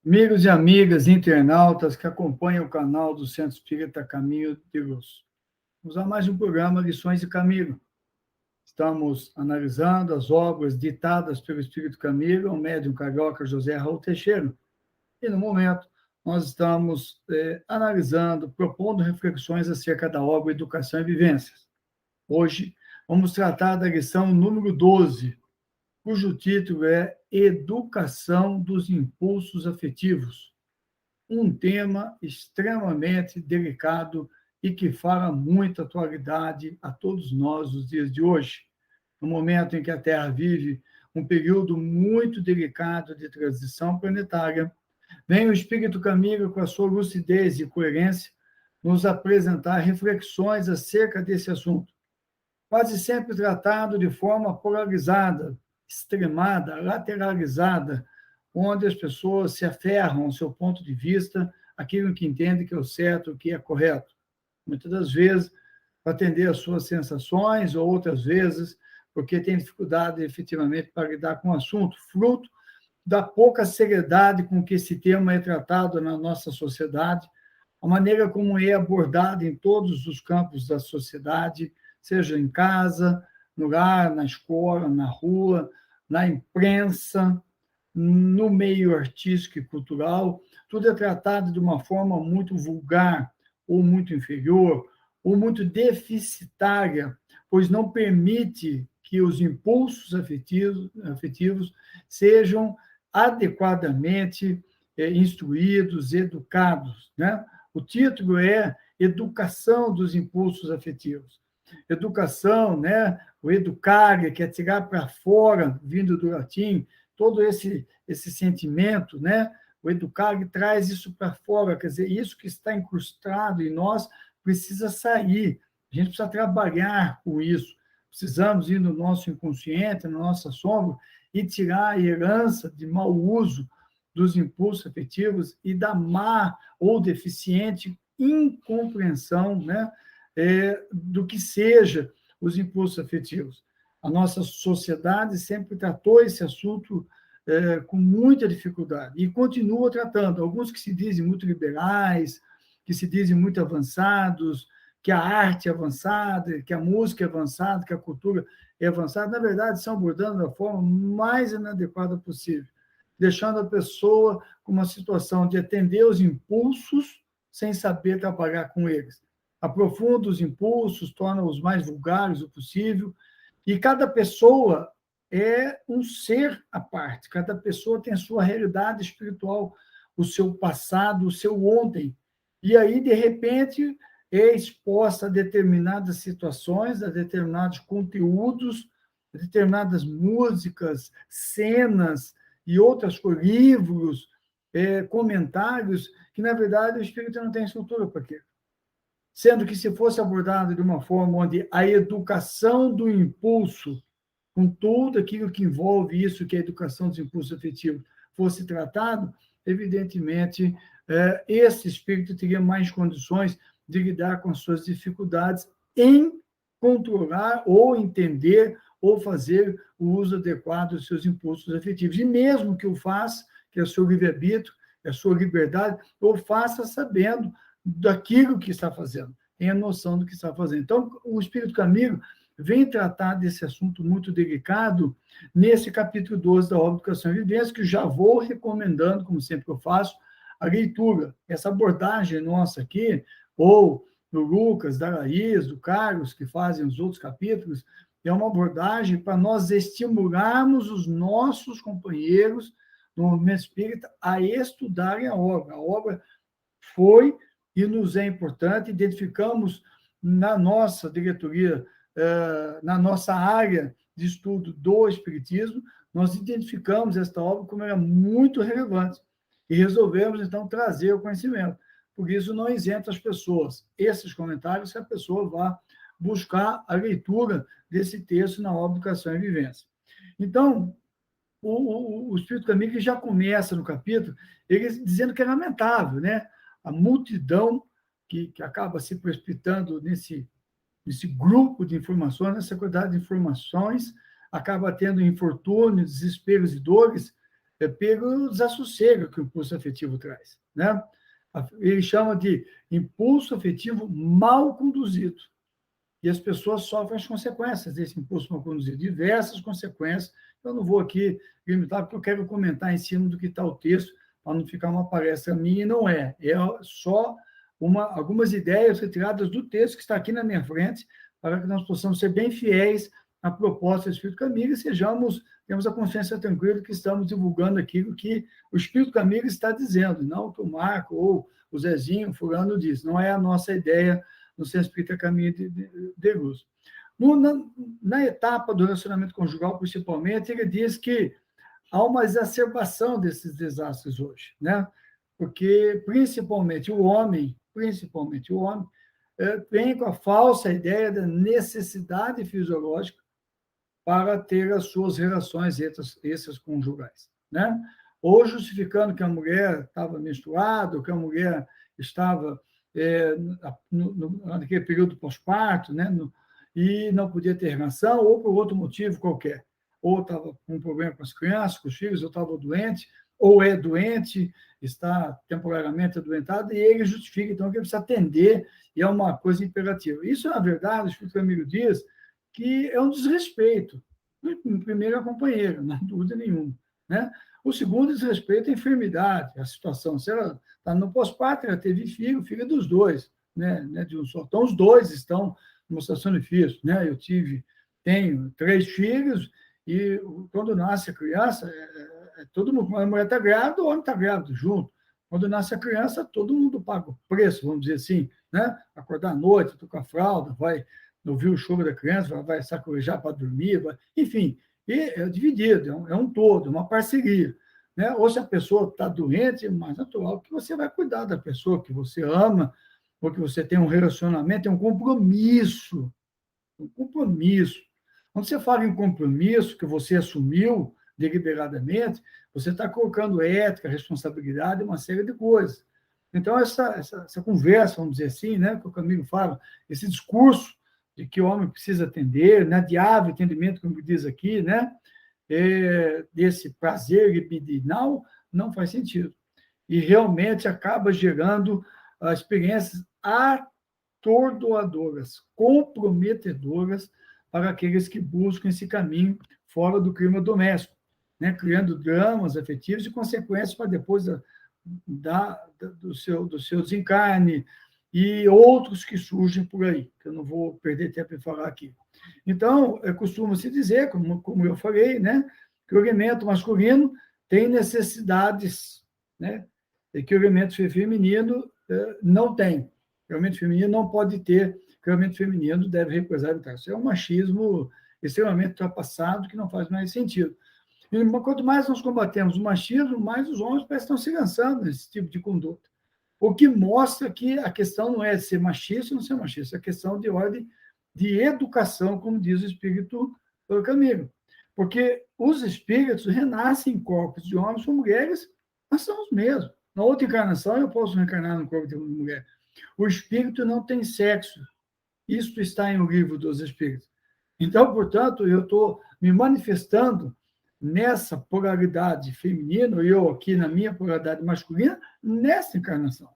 Amigos e amigas internautas que acompanham o canal do Centro Espírita Caminho de Luz. Vamos a mais um programa Lições de Camilo. Estamos analisando as obras ditadas pelo Espírito Camilo, o médium carioca José Raul Teixeira. E, no momento, nós estamos analisando, propondo reflexões acerca da obra Educação e Vivências. Hoje, vamos tratar da lição número 12, cujo título é Educação dos Impulsos Afetivos, um tema extremamente delicado e que fala muita atualidade a todos nós nos dias de hoje, no momento em que a Terra vive um período muito delicado de transição planetária. Vem o Espírito Camilo, com a sua lucidez e coerência, nos apresentar reflexões acerca desse assunto, quase sempre tratado de forma polarizada, extremada, lateralizada, onde as pessoas se aferram ao seu ponto de vista, aquilo que entendem que é o certo, o que é correto. Muitas das vezes, para atender às suas sensações, ou outras vezes, porque tem dificuldade, efetivamente, para lidar com o assunto, fruto da pouca seriedade com que esse tema é tratado na nossa sociedade, a maneira como é abordado em todos os campos da sociedade, seja em casa, no lar, na escola, na rua, na imprensa, no meio artístico e cultural, tudo é tratado de uma forma muito vulgar, ou muito inferior, ou muito deficitária, pois não permite que os impulsos afetivos sejam adequadamente instruídos, educados, né? O título é Educação dos Impulsos Afetivos. Educação, né? O educare, que é tirar para fora, vindo do latim, todo esse sentimento, né? O educare traz isso para fora, quer dizer, isso que está incrustado em nós precisa sair. A gente precisa trabalhar com isso. Precisamos ir no nosso inconsciente, na nossa sombra, e tirar a herança de mau uso dos impulsos afetivos e da má ou deficiente incompreensão, né? Do que seja os impulsos afetivos. A nossa sociedade sempre tratou esse assunto com muita dificuldade e continua tratando. Alguns que se dizem muito liberais, que se dizem muito avançados, que a arte é avançada, que a música é avançada, que a cultura é avançada, na verdade, estão abordando da forma mais inadequada possível, deixando a pessoa com uma situação de atender os impulsos sem saber trabalhar com eles. Aprofunda os impulsos, torna-os mais vulgares o possível, e cada pessoa é um ser à parte, cada pessoa tem a sua realidade espiritual, o seu passado, o seu ontem, e aí, de repente, é exposta a determinadas situações, a determinados conteúdos, a determinadas músicas, cenas e outras coisas, livros, comentários, que, na verdade, o espírito não tem estrutura para aquilo. Sendo que, se fosse abordado de uma forma onde a educação do impulso, com tudo aquilo que envolve isso, que é a educação dos impulsos afetivos, fosse tratado, evidentemente, esse espírito teria mais condições de lidar com as suas dificuldades em controlar ou entender ou fazer o uso adequado dos seus impulsos afetivos. E mesmo que o faça, que é o seu livre-arbítrio, é a sua liberdade, ou faça sabendo daquilo que está fazendo, tem a noção do que está fazendo. Então, o Espírito Camilo vem tratar desse assunto muito delicado nesse capítulo 12 da obra Educação e Vivência, que já vou recomendando, como sempre eu faço, a leitura. Essa abordagem nossa aqui, ou do Lucas, da Laís, do Carlos, que fazem os outros capítulos, é uma abordagem para nós estimularmos os nossos companheiros do movimento espírita a estudarem a obra. A obra foi e nos é importante, identificamos na nossa diretoria, na nossa área de estudo do Espiritismo, nós identificamos esta obra como era muito relevante e resolvemos, então, trazer o conhecimento. Por isso, não isenta as pessoas. Esses comentários, se a pessoa vá buscar a leitura desse texto na obra Educação e Vivência. Então, o Espírito Camilo já começa no capítulo ele dizendo que é lamentável, né? A multidão que acaba se precipitando nesse grupo de informações, nessa quantidade de informações, acaba tendo infortúnios, desesperos e dores, pelo desassossego que o impulso afetivo traz, né? Ele chama de impulso afetivo mal conduzido. E as pessoas sofrem as consequências desse impulso mal conduzido, diversas consequências. Eu não vou aqui limitar, porque eu quero comentar em cima do que está o texto, para não ficar uma palestra minha, e não é. É só algumas ideias retiradas do texto que está aqui na minha frente, para que nós possamos ser bem fiéis à proposta do Espírito Camilo e temos a consciência tranquila que estamos divulgando aquilo que o Espírito Camilo está dizendo, não o que o Marco ou o Zezinho, o fulano diz. Não é a nossa ideia no Centro Espírita Caminho de Luz. Na etapa do relacionamento conjugal, principalmente, ele diz que há uma exacerbação desses desastres hoje, né? Porque, principalmente o homem, vem com a falsa ideia da necessidade fisiológica para ter as suas relações extraconjugais, né? Ou justificando que a mulher estava menstruada, ou que a mulher estava naquele período pós-parto, né? E não podia ter relação, ou por outro motivo qualquer. Ou estava com um problema com as crianças, com os filhos, ou estava doente, ou é doente, está temporariamente adoentado, e ele justifica, então, que ele precisa atender, e é uma coisa imperativa. Isso, na verdade, o Espírito Camilo diz que é um desrespeito. Primeiro, a companheira, não há dúvida nenhuma, né? O segundo, desrespeito à enfermidade, à situação. Se ela está no pós-parto, ela teve filho dos dois, né? De um só. Então, os dois estão numa situação difícil, né? Tenho 3 filhos, e quando nasce a criança, todo mundo, a mulher está grávida, o homem está grávido junto. Quando nasce a criança, todo mundo paga o preço, vamos dizer assim, né? Acordar à noite, tocar a fralda, vai ouvir o choro da criança, vai sacolejar para dormir, enfim, e é dividido, é um todo, uma parceria, né? Ou se a pessoa está doente, é mais natural que você vai cuidar da pessoa que você ama, ou que você tem um relacionamento, tem um compromisso, Quando você fala em compromisso que você assumiu deliberadamente, você está colocando ética, responsabilidade, uma série de coisas. Então, essa conversa, vamos dizer assim, né, que o Camilo fala, esse discurso de que o homem precisa atender, né, de ávio entendimento, como diz aqui, né, desse prazer libidinal, não faz sentido. E realmente acaba gerando experiências atordoadoras, comprometedoras para aqueles que buscam esse caminho fora do clima doméstico, né, criando dramas afetivos e consequências para depois do seu desencarne, e outros que surgem por aí, que eu não vou perder tempo em falar aqui. Então, costuma-se dizer, como eu falei, né, que o elemento masculino tem necessidades, né, e que o elemento feminino não tem. O elemento feminino não pode ter, que o elemento feminino deve represar o traço. É um machismo extremamente ultrapassado, que não faz mais sentido. E quanto mais nós combatemos o machismo, mais os homens parecem estar se lançando nesse tipo de conduta. O que mostra que a questão não é ser machista ou não ser machista, é a questão de ordem de educação, como diz o Espírito Camilo. Porque os espíritos renascem em corpos de homens ou mulheres, nós são os mesmos. Na outra encarnação, eu posso reencarnar no corpo de uma mulher. O espírito não tem sexo. Isto está em O Livro dos Espíritos. Então, portanto, eu estou me manifestando nessa polaridade feminina, e eu aqui na minha polaridade masculina, nessa encarnação.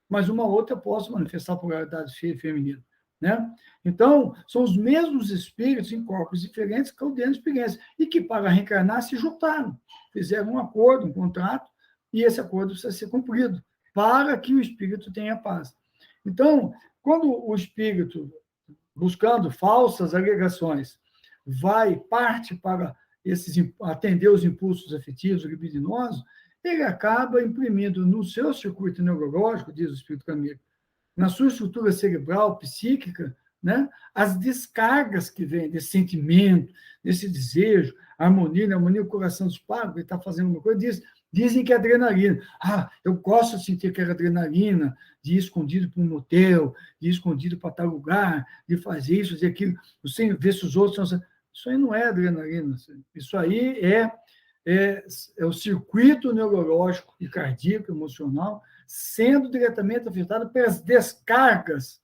Mas uma outra eu posso manifestar a polaridade feminina, né? Então, são os mesmos espíritos em corpos diferentes causando experiência, e que, para reencarnar, se juntaram, fizeram um acordo, um contrato, e esse acordo precisa ser cumprido, para que o espírito tenha paz. Então, quando o espírito, buscando falsas alegações, parte para atender os impulsos afetivos libidinosos, ele acaba imprimindo no seu circuito neurológico, diz o Espírito Camilo, na sua estrutura cerebral, psíquica, né, as descargas que vêm desse sentimento, desse desejo, harmonia, o coração dispara, ele está fazendo uma coisa, dizem que é adrenalina. Eu gosto de sentir aquela adrenalina, de ir escondido para um motel, de ir escondido para tal lugar, de fazer isso, fazer aquilo, sem ver se os outros são... Isso aí não é adrenalina, isso aí é o circuito neurológico e cardíaco, emocional, sendo diretamente afetado pelas descargas,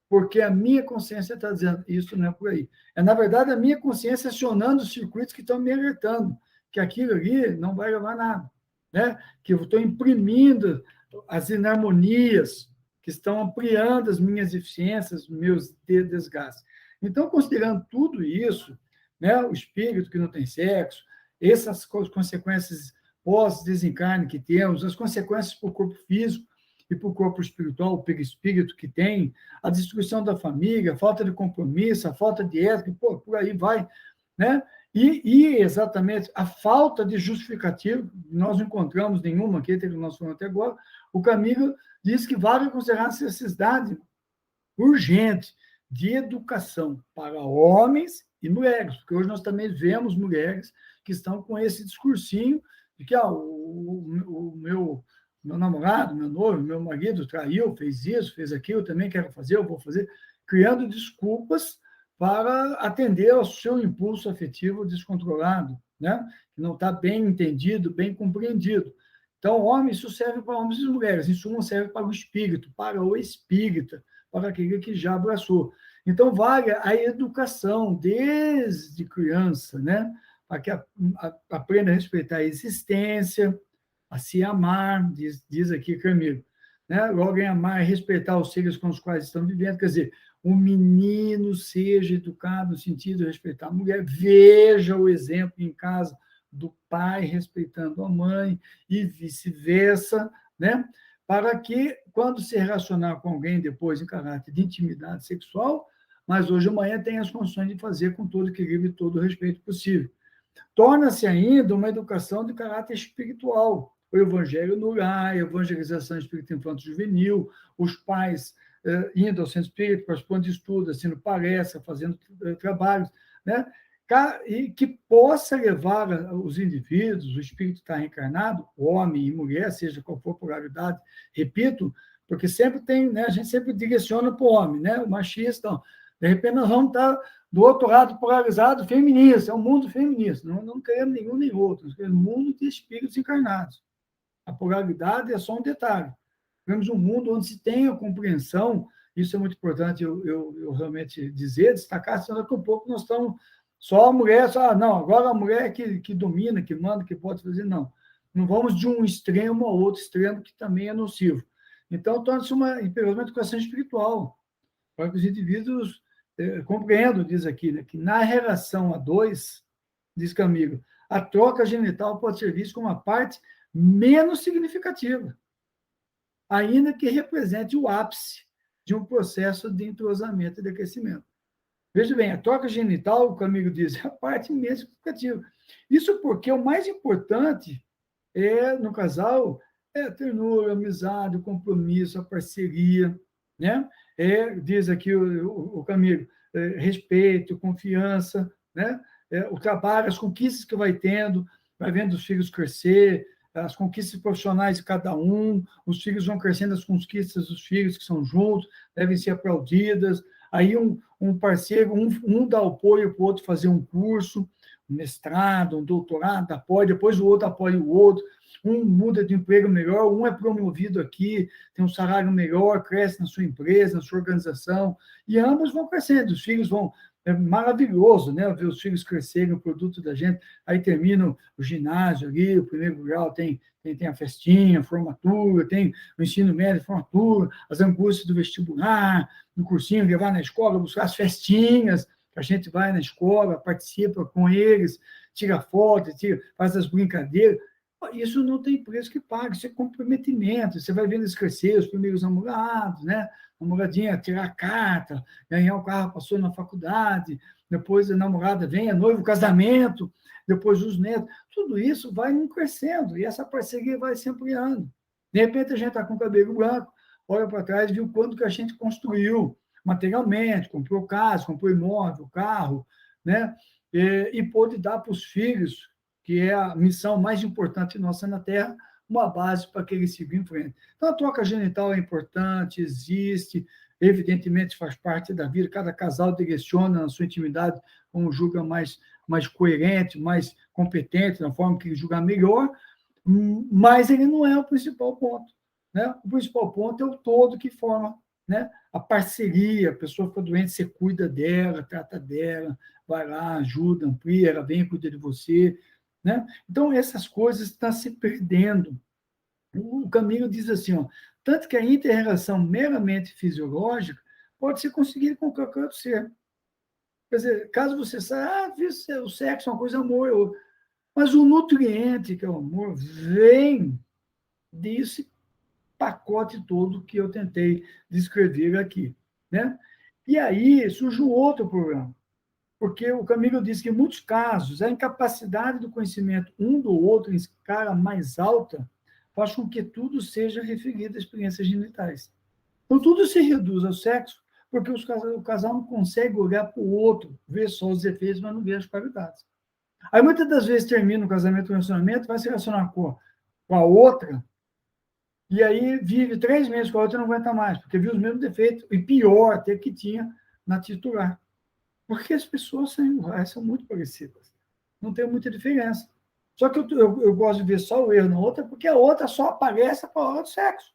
porque a minha consciência está dizendo, isso não é por aí. É, na verdade, a minha consciência acionando os circuitos que estão me alertando, que aquilo ali não vai levar a nada, né? Que eu estou imprimindo as inarmonias, que estão ampliando as minhas deficiências, meus desgastes. Então, considerando tudo isso, né, o espírito que não tem sexo, essas consequências pós-desencarne que temos, as consequências para o corpo físico e para o corpo espiritual, o perispírito que tem, a destruição da família, a falta de compromisso, a falta de ética, pô, por aí vai, né? E exatamente a falta de justificativo, nós não encontramos nenhuma aqui, que nós falamos até agora, o Camilo diz que vale considerar a necessidade urgente de educação para homens e mulheres, porque hoje nós também vemos mulheres que estão com esse discursinho de que o meu namorado, meu noivo, meu marido traiu, fez isso, fez aquilo, eu também quero fazer, eu vou fazer, criando desculpas para atender ao seu impulso afetivo descontrolado, né? Que não está bem entendido, bem compreendido. Então, homem, isso serve para homens e mulheres, isso não serve para o espírito, para o espírita, para aquele que já abraçou. Então, vale a educação desde criança, né? Para que aprenda a respeitar a existência, a se amar, diz aqui Camilo, né? Logo em amar e respeitar os seres com os quais estão vivendo, quer dizer, o menino seja educado no sentido de respeitar a mulher, veja o exemplo em casa do pai respeitando a mãe e vice-versa, né? Para que, quando se relacionar com alguém depois em caráter de intimidade sexual, mas hoje ou amanhã tem as condições de fazer com todo o equilíbrio e todo o respeito possível. Torna-se ainda uma educação de caráter espiritual, o evangelho no lar, a evangelização espírita infanto-juvenil, os pais indo ao centro espírita, participando de estudos, assistindo palestras, fazendo trabalhos, né? E que possa levar os indivíduos, o espírito está reencarnado, homem e mulher, seja qual for a polaridade, repito, porque sempre tem, né, a gente sempre direciona para o homem, né, o machista, então, de repente nós vamos estar do outro lado polarizado, feminista, é um mundo feminista, não queremos nenhum nem outro, nós queremos um mundo de espíritos encarnados. A polaridade é só um detalhe. Queremos um mundo onde se tenha compreensão, isso é muito importante eu realmente dizer, destacar, senão daqui a pouco nós estamos só a mulher, não, agora a mulher que domina, que manda, que pode fazer, não. Não vamos de um extremo a outro extremo, que também é nocivo. Então, torna-se uma educação espiritual, para que os indivíduos compreendam, diz aqui, né, que na relação a dois, diz Camilo, a troca genital pode ser vista como uma parte menos significativa, ainda que represente o ápice de um processo de entrosamento e de aquecimento. Veja bem, a troca genital, o Camilo diz, é a parte menos significativa. Isso porque o mais importante no casal é a ternura, a amizade, o compromisso, a parceria, né? Diz aqui o Camilo, respeito, confiança, né? O trabalho, as conquistas que vai tendo, vai vendo os filhos crescer, as conquistas profissionais de cada um, os filhos vão crescendo, as conquistas dos filhos que são juntos, devem ser aplaudidas. Aí um parceiro, um dá apoio para o outro fazer um curso, um mestrado, um doutorado, apoia, depois o outro apoia o outro, um muda de emprego melhor, um é promovido aqui, tem um salário melhor, cresce na sua empresa, na sua organização, e ambos vão crescendo, os filhos vão... É maravilhoso, né? Ver os filhos crescerem, o produto da gente, aí termina o ginásio ali, o primeiro grau tem a festinha, a formatura, tem o ensino médio, a formatura, as angústias do vestibular, no cursinho, levar na escola, buscar as festinhas, a gente vai na escola, participa com eles, tira foto, faz as brincadeiras. Isso não tem preço que pague, isso é comprometimento. Você vai vendo eles crescer, os primeiros namorados, né? Namoradinha, tirar a carta, ganhar o carro, passou na faculdade, depois a namorada vem, a noiva, o casamento, depois os netos. Tudo isso vai crescendo e essa parceria vai se ampliando. De repente a gente está com o cabelo branco, olha para trás e viu quanto que a gente construiu materialmente, comprou casa, comprou imóvel, carro, né? E pôde dar para os filhos, que é a missão mais importante nossa na Terra, uma base para que eles sigam em frente. Então, a troca genital é importante, existe, evidentemente faz parte da vida, cada casal direciona na sua intimidade como julga mais coerente, mais competente, na forma que ele julgar melhor, mas ele não é o principal ponto, né? O principal ponto é o todo que forma, né? A parceria, a pessoa fica doente, você cuida dela, trata dela, vai lá, ajuda, amplia, ela vem, cuida de você, né? Então, essas coisas estão se perdendo. O Camilo diz assim, ó, tanto que a inter-relação meramente fisiológica pode ser conseguida com qualquer outro ser. Quer dizer, caso você saiba, o sexo é uma coisa amor, mas o nutriente, que é o amor, vem desse pacote todo que eu tentei descrever aqui, né? E aí surge um outro problema, porque o Camilo diz que, em muitos casos, a incapacidade do conhecimento um do outro em escala mais alta faz com que tudo seja referido a experiências genitais. Então, tudo se reduz ao sexo, porque o casal não consegue olhar para o outro, ver só os defeitos, mas não ver as qualidades. Aí, muitas das vezes, termina o casamento, o relacionamento, vai se relacionar com a outra, e aí vive 3 meses com a outra e não aguenta mais, porque viu os mesmos defeitos, e pior até que tinha na titular. Porque as pessoas são muito parecidas. Não tem muita diferença. Só que eu gosto de ver só o erro na outra, porque a outra só aparece para a hora do sexo.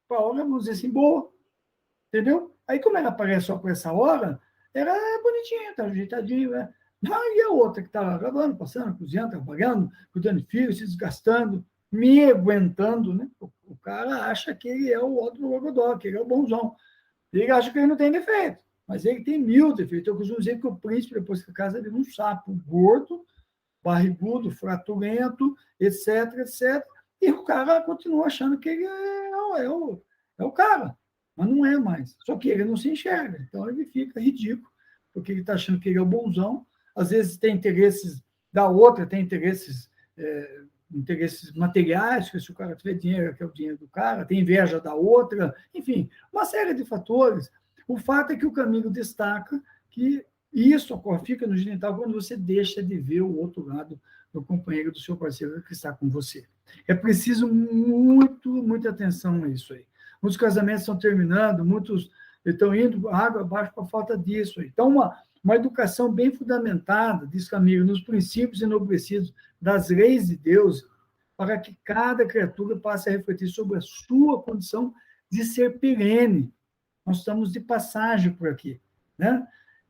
Para a hora, vamos dizer assim, boa. Entendeu? Aí, como ela aparece só por essa hora, ela é bonitinha, tá ajeitadinha, né? E a outra que está lá lavando, passando, cozinhando, trabalhando, cuidando de filhos, se desgastando, me aguentando, né? O cara acha que ele é o outro do Logodó, que ele é o bonzão. Ele acha que ele não tem defeito, mas ele tem 1000 defeitos. Eu costumo dizer que o príncipe, depois que casa, ele é um sapo gordo, barrigudo, fraturento, etc, etc. E o cara continua achando que ele é o cara, mas não é mais. Só que ele não se enxerga, então ele fica ridículo, porque ele está achando que ele é o bonzão. Às vezes tem interesses da outra, tem interesses materiais, que se o cara tiver dinheiro, que é o dinheiro do cara, tem inveja da outra, enfim, uma série de fatores. O fato é que o Camilo destaca que isso ocorre, fica no genital quando você deixa de ver o outro lado do companheiro, do seu parceiro que está com você. É preciso muita atenção a isso aí. Muitos casamentos estão terminando, muitos estão indo água abaixo por falta disso aí. Então, uma educação bem fundamentada, diz Camilo, nos princípios enobrecidos das leis de Deus, para que cada criatura passe a refletir sobre a sua condição de ser perene. Nós estamos de passagem por aqui, né?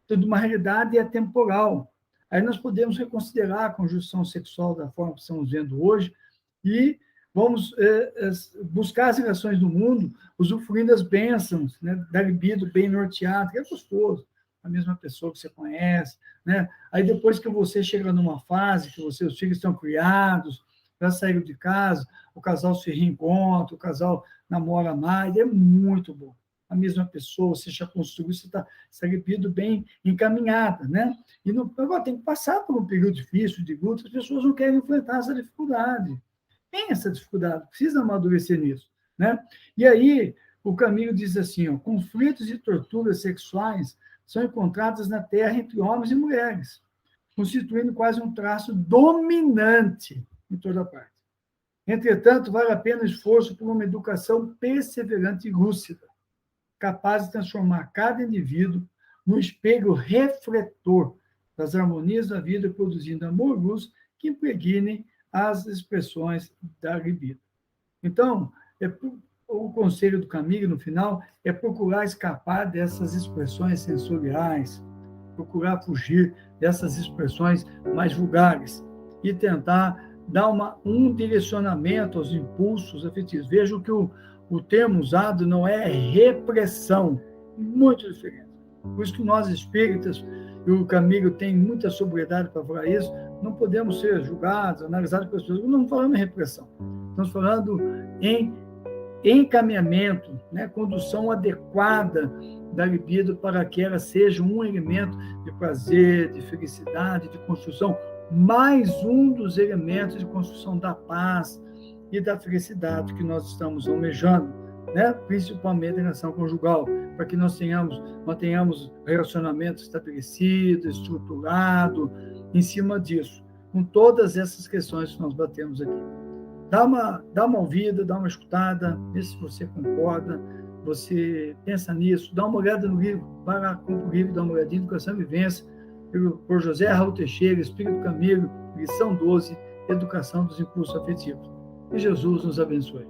Tudo uma realidade é temporal. Aí nós podemos reconsiderar a conjunção sexual da forma que estamos vendo hoje e vamos buscar as relações do mundo, usufruindo das bênçãos, né, da libido bem norteada, que é gostoso, a mesma pessoa que você conhece, né? Aí depois que você chega numa fase que os filhos estão criados, já saíram de casa, o casal se reencontra, o casal namora mais, é muito bom. A mesma pessoa, você já construiu, você está libido bem encaminhada, né? E agora tem que passar por um período difícil, de luta, as pessoas não querem enfrentar essa dificuldade. Tem essa dificuldade, precisa amadurecer nisso, né? E aí, o Camilo diz assim, ó, conflitos e torturas sexuais são encontradas na Terra entre homens e mulheres, constituindo quase um traço dominante em toda parte. Entretanto, vale a pena o esforço por uma educação perseverante e lúcida, capaz de transformar cada indivíduo num espelho refletor das harmonias da vida, produzindo amor e luz que impregnem as expressões da libido. Então, o conselho do Camilo, no final, é procurar escapar dessas expressões sensoriais, procurar fugir dessas expressões mais vulgares e tentar dar um direcionamento aos impulsos afetivos. Vejam que o termo usado não é repressão, muito diferente. Por isso que nós espíritas, e o Camilo tem muita sobriedade para falar isso, não podemos ser julgados, analisados pelas pessoas. Não falamos em repressão, estamos falando em encaminhamento, né? Condução adequada da libido para que ela seja um elemento de prazer, de felicidade, de construção, mais um dos elementos de construção da paz e da felicidade que nós estamos almejando, né? Principalmente em relação conjugal, para que nós mantenhamos relacionamento estabelecido, estruturado, em cima disso, com todas essas questões que nós batemos aqui. Dá uma ouvida, dá uma escutada, vê se você concorda, você pensa nisso, dá uma olhada no livro, vai lá, compra o livro, dá uma olhadinha, Educação e Vivência, por José Raul Teixeira, Espírito Camilo, lição 12, Educação dos Impulsos Afetivos. Que Jesus nos abençoe.